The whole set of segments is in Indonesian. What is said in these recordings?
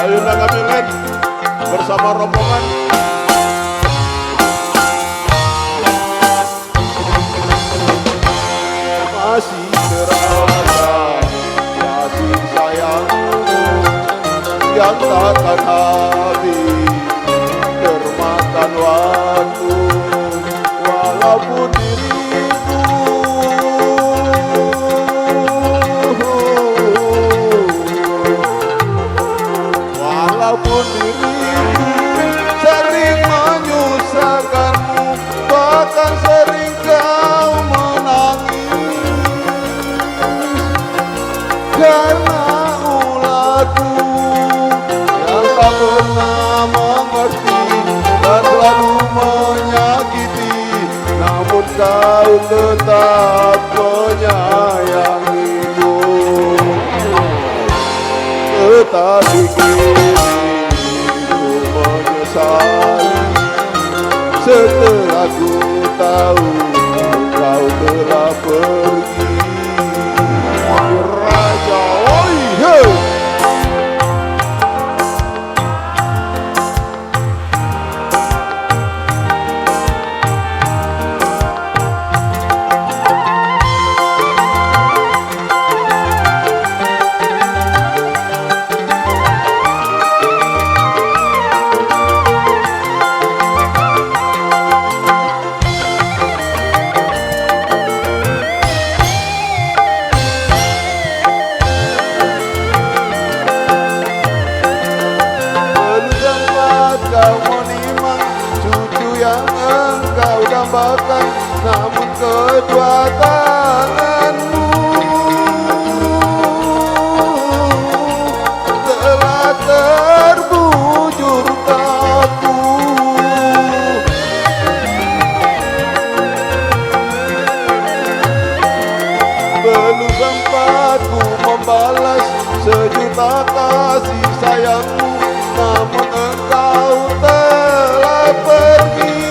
Ayolah kami Len bersama rombongan. Masih terasa kasih sayangmu yang takkan habis termakan waktu, walaupun diriku sering menyusahkanmu, bahkan sering kau menangis karena ulahku yang tak pernah mengerti dan selalu menyakiti, namun kau tetap menyayangiku. Tetapi kini ku menyesali setelah ku tahu kau telah pergi. Raja Wali, hey! Kau menimang cucu yang engkau dambakan, namun kedua tanganmu telah terbujur kaku. Belum sempat ku membalas sejuta kasih sayangmu, namun engkau telah pergi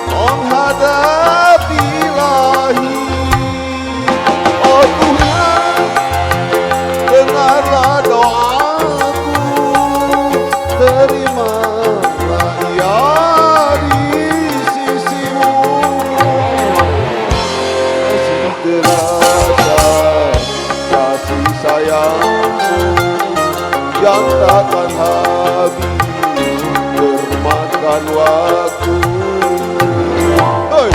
menghadapi ilahi. Oh Tuhan, dengarlah doaku, terimalah ia di sisimu. Masih terasa kasih sayangmu yang takkan habis termakan waktu. Hey!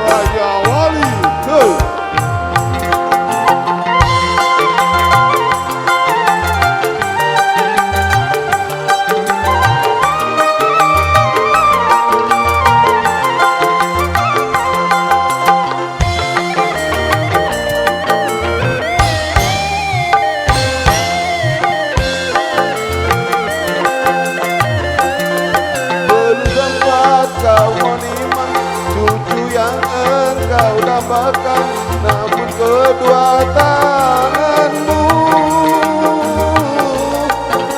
Raja Wali, hey! Kau menimang cucu yang engkau dambakan, namun kedua tanganmu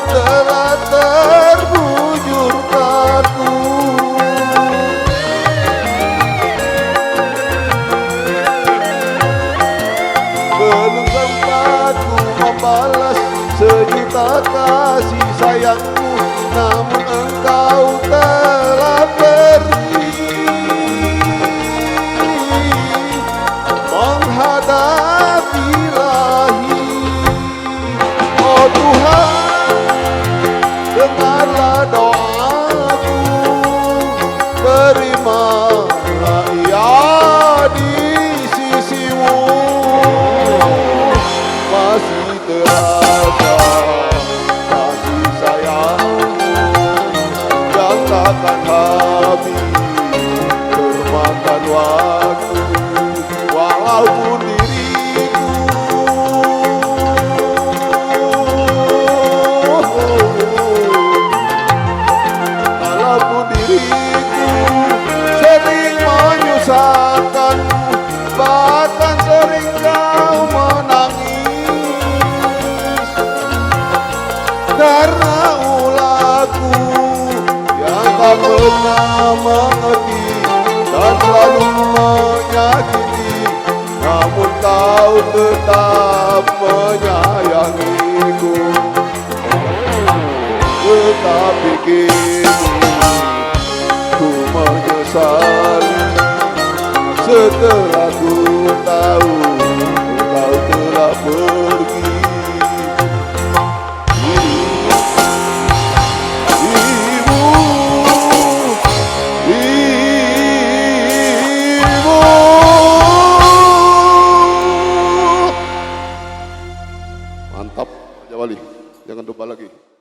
telah terbujur kaku. Belum sempat ku membalas sejuta kasih sayangmu, namun engkau telah pergi menghadapi ilahi. Oh Tuhan, dengarlah doaku, terimalah ia di sisimu. Masih terasa kasih sayangmu yang takkan habis termakan waktu, walaupun diriku sering menyusahkanmu, bahkan sering kau menangis karena ulahku yang tak pernah mengerti setelah ku tahu engkau telah pergi. Mantap, Jawali. Jangan lupa lagi.